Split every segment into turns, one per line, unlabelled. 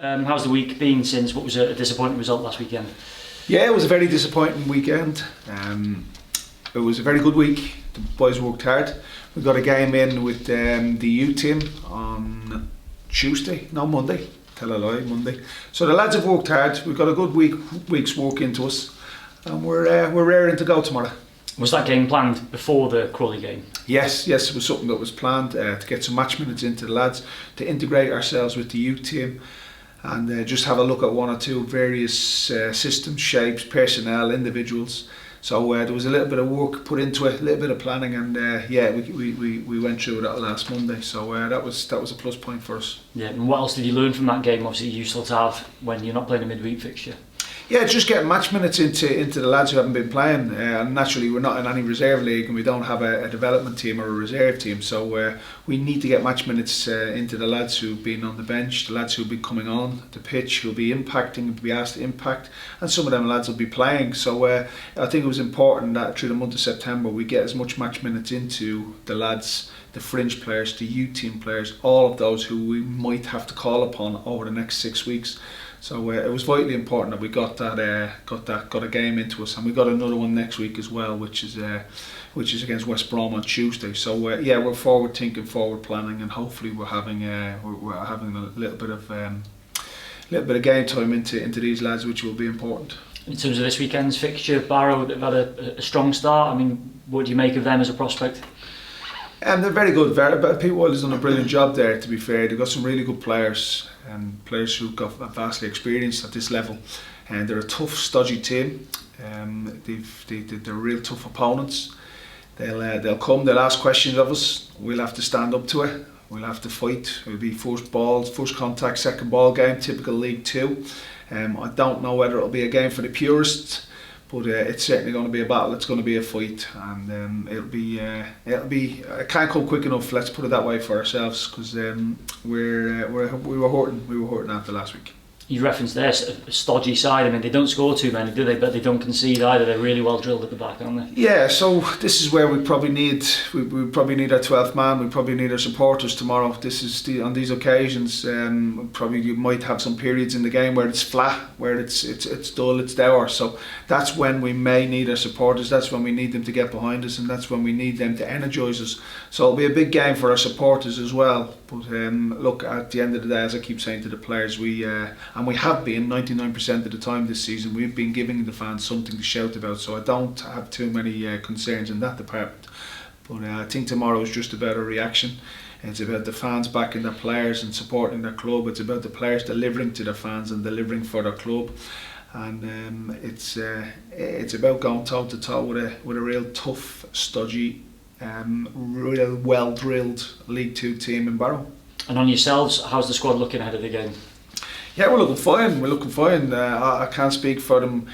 How's the week been since what was a disappointing result last weekend?
Yeah, it was a very disappointing weekend. It was a very good week. The boys worked hard. We got a game in with the youth team on Monday. Tell a lie, Monday. So the lads have worked hard. We've got a good week's work into us, and we're raring to go tomorrow.
Was that game planned before the Crawley game?
Yes, it was something that was planned to get some match minutes into the lads, to integrate ourselves with the youth team, and just have a look at one or two various systems, shapes, personnel, individuals. So there was a little bit of work put into it, a little bit of planning, and we went through that last Monday. So that was a plus point for us.
Yeah, and what else did you learn from that game? Obviously useful to have when you're not playing a midweek fixture.
Yeah, just getting match minutes into the lads who haven't been playing, and naturally we're not in any reserve league and we don't have a development team or a reserve team, so we need to get match minutes into the lads who've been on the bench, the lads who'll be coming on the pitch, who'll be impacting, will be asked to impact, and some of them lads will be playing. So I think it was important that through the month of September we get as much match minutes into the lads, the fringe players, the youth team players, all of those who we might have to call upon over the next 6 weeks. So it was vitally important that we got a game into us, and we got another one next week as well, which is against West Brom on Tuesday. So we're forward thinking, forward planning, and hopefully we're having a little bit of game time into these lads, which will be important.
In terms of this weekend's fixture, Barrow have had a strong start. I mean, what do you make of them as a prospect?
They're very good. Pete Wiley's done a brilliant job there, to be fair. They've got some really good players, and players who've got vastly experienced at this level. And they're a tough, stodgy team. They're real tough opponents. They'll come, they'll ask questions of us. We'll have to stand up to it. We'll have to fight. It'll be first ball, first contact, second ball game, typical League Two. I don't know whether it'll be a game for the purists, but it's certainly going to be a battle. It's going to be a fight, and it'll be. It can't come quick enough. Let's put it that way for ourselves, because we were hurting. We were hurting after last week.
You referenced their stodgy side. I mean, they don't score too many, do they? But they don't concede either. They're really well drilled at the back, aren't they? Yeah.
So this is where we probably need. We probably need our 12th man. We probably need our supporters tomorrow. This is on these occasions. Probably you might have some periods in the game where it's flat, where it's dull, it's dour. So that's when we may need our supporters. That's when we need them to get behind us, and that's when we need them to energise us. So it'll be a big game for our supporters as well. But look, at the end of the day, as I keep saying to the players, we have been 99% of the time this season, we've been giving the fans something to shout about, so I don't have too many concerns in that department. But I think tomorrow is just about a reaction. It's about the fans backing their players and supporting their club. It's about the players delivering to their fans and delivering for their club. And it's about going toe to toe with a real tough, stodgy, real well drilled League Two team in Barrow.
And on yourselves, how's the squad looking ahead of the game?
Yeah, we're looking fine. I can't speak for them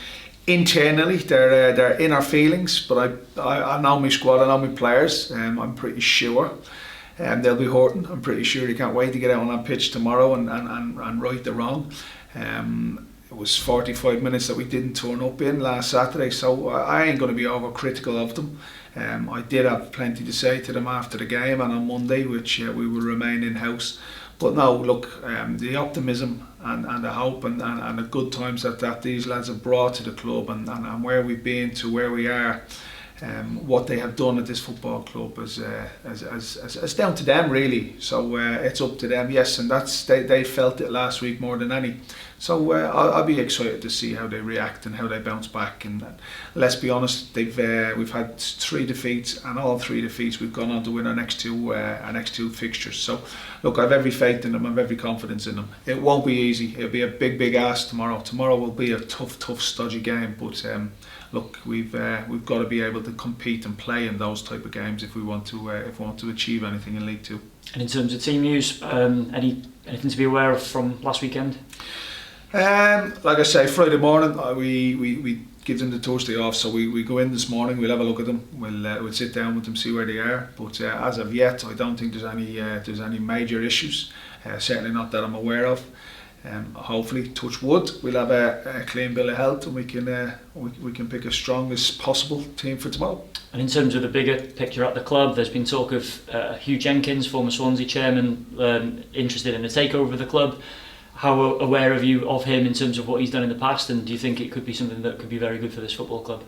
internally. They're in our feelings, but I know my squad, I know my players. I'm pretty sure they'll be hurting. I'm pretty sure they can't wait to get out on that pitch tomorrow and right the wrong. It was 45 minutes that we didn't turn up in last Saturday, so I ain't going to be overcritical of them. I did have plenty to say to them after the game and on Monday, which we will remain in-house. But no, look, the optimism and the hope and the good times that these lads have brought to the club and where we've been to where we are, what they have done at this football club is down to them really. So it's up to them, yes, and they felt it last week more than any. So I'll be excited to see how they react and how they bounce back. And let's be honest, we've had 3 defeats, and all 3 defeats we've gone on to win our next two fixtures. So look, I've every faith in them, I've every confidence in them. It won't be easy. It'll be a big ask tomorrow. Tomorrow will be a tough, stodgy game. But look, we've got to be able to compete and play in those type of games if we want to achieve anything in League Two.
And in terms of team news, anything to be aware of from last weekend?
Like I say, Friday morning we give them the Thursday off, so we go in this morning, we'll have a look at them, we'll sit down with them, see where they are. But as of yet, I don't think there's any major issues, certainly not that I'm aware of. Hopefully, touch wood, we'll have a clean bill of health, and we can pick as strong as possible team for tomorrow.
And in terms of the bigger picture at the club, there's been talk of Hugh Jenkins, former Swansea chairman, interested in a takeover of the club. how aware are you of him in terms of what he's done in the past, and do you think it could be something that could be very good for this football club?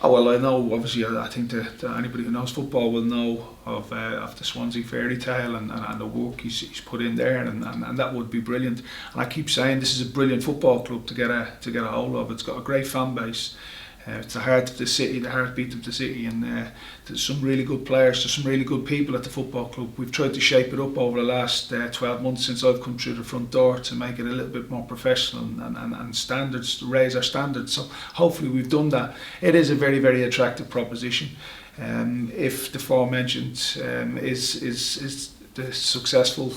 Oh, well, I know, obviously, I think that anybody who knows football will know of the Swansea fairy tale and the work he's put in there, and that would be brilliant. And I keep saying this is a brilliant football club to get a hold of. It's got a great fan base. It's the heart of the city, the heartbeat of the city, and there's some really good players, there's some really good people at the football club. We've tried to shape it up over the last 12 months since I've come through the front door to make it a little bit more professional and standards, to raise our standards. So hopefully we've done that. It is a very, very attractive proposition. If the aforementioned is the successful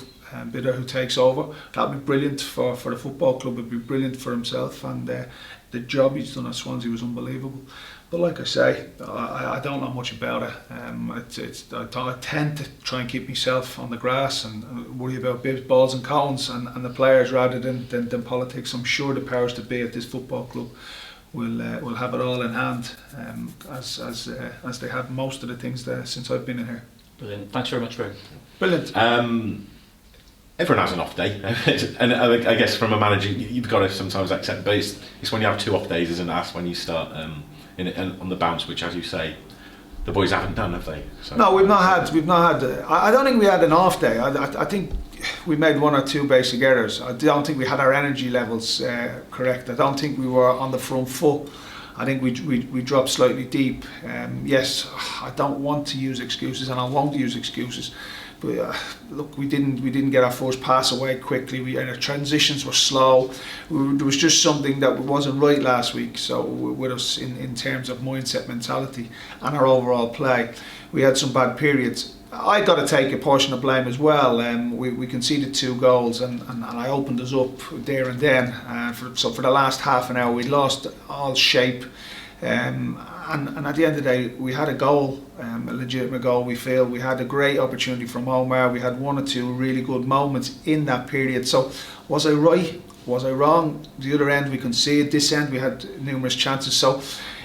bidder who takes over, that would be brilliant for the football club. It would be brilliant for himself, and the job he's done at Swansea was unbelievable. But like I say, I don't know much about it. I tend to try and keep myself on the grass and worry about bibs, balls and cones and the players rather than politics. I'm sure the powers that be at this football club will have it all in hand, as they have most of the things there since I've been in here.
Brilliant. Thanks very much, Graham.
Brilliant.
Everyone has an off day, and I guess from a manager you've got to sometimes accept, but it's when you have 2 off days, isn't it? That's when you start on the bounce, which, as you say, the boys haven't done, have they? So.
No, we've not had. I don't think we had an off day. I think we made 1 or 2 basic errors. I don't think we had our energy levels correct. I don't think we were on the front foot. I think we dropped slightly deep. Yes, I don't want to use excuses, and I won't use excuses. But look, we didn't get our first pass away quickly. Our transitions were slow. There was just something that wasn't right last week. So with us in terms of mindset, mentality, and our overall play, we had some bad periods. I got to take a portion of blame as well. We conceded 2 goals, and I opened us up there and then. So for the last half an hour, we lost all shape. And at the end of the day, we had a goal, a legitimate goal. We feel we had a great opportunity from Omar. We had 1 or 2 really good moments in that period. So was I right? Was I wrong? The other end we conceded. This end we had numerous chances. So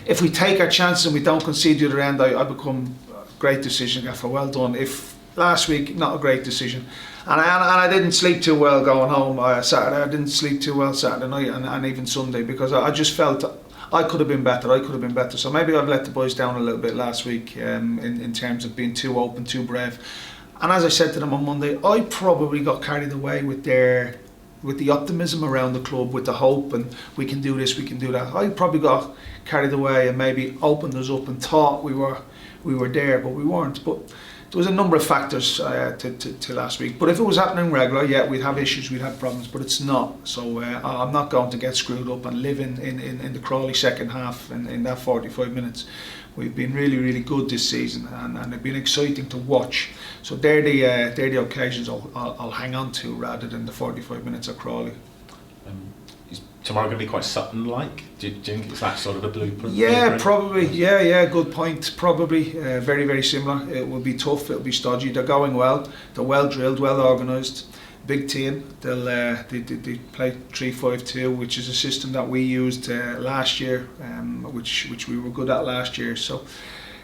if we take our chances and we don't concede the other end, I become a great decision gaffer. Well done. If last week, not a great decision. And I didn't sleep too well going home Saturday. I didn't sleep too well Saturday night and even Sunday, because I just felt I could have been better. So maybe I've let the boys down a little bit last week in terms of being too open, too brave. And as I said to them on Monday, I probably got carried away with the optimism around the club, with the hope, and we can do this, we can do that. I probably got carried away and maybe opened us up and thought we were there, but we weren't. But there was a number of factors to last week. But if it was happening regular, yeah, we'd have issues, we'd have problems, but it's not. So I'm not going to get screwed up and live in the Crawley second half in that 45 minutes. We've been really, really good this season, and they've been exciting to watch. So they're the occasions I'll hang on to rather than the 45 minutes at Crawley.
Is tomorrow going to be quite Sutton-like? Do you think it's that sort of a blueprint?
Yeah, probably. Yeah, good point. Probably very, very similar. It will be tough. It'll be stodgy. They're going well. They're well drilled, well organised. Big team. They play 3-5-2, which is a system that we used last year, which we were good at last year. So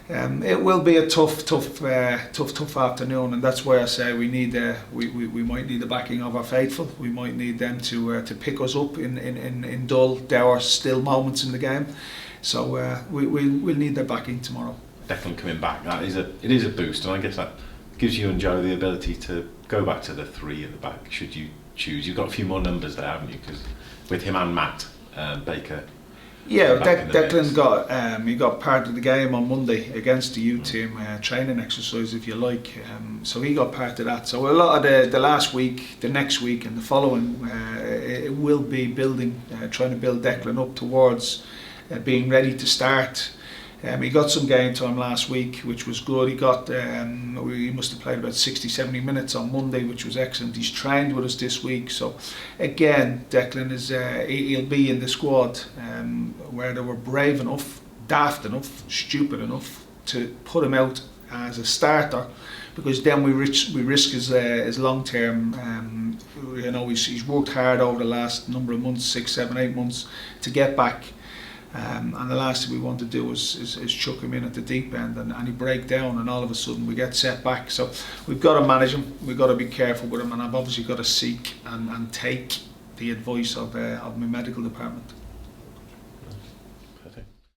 it will be a tough afternoon, and that's why I say we might need the backing of our faithful. We might need them to pick us up in dull, dour, still moments in the game. So we'll need their backing tomorrow.
Declan coming back, it is a boost, and I guess that gives you and Joe the ability to go back to the 3 at the back should you choose. You've got a few more numbers there, haven't you? Because with him and Matt Baker.
Yeah, Declan got part of the game on Monday against the youth team, training exercise if you like. So he got part of that. So a lot of the last week, the next week, and the following, it will be building, trying to build Declan up towards being ready to start. He got some game time last week, which was good. He must have played about 60-70 minutes on Monday, which was excellent. He's trained with us this week. So again, Declan he'll be in the squad where they were brave enough, daft enough, stupid enough to put him out as a starter, because then we risk his long term. He's worked hard over the last number of months, 6, 7, 8 months to get back. And the last thing we want to do is chuck him in at the deep end and he break down and all of a sudden we get set back. So we've got to manage him, we've got to be careful with him, and I've obviously got to seek and take the advice of my medical department.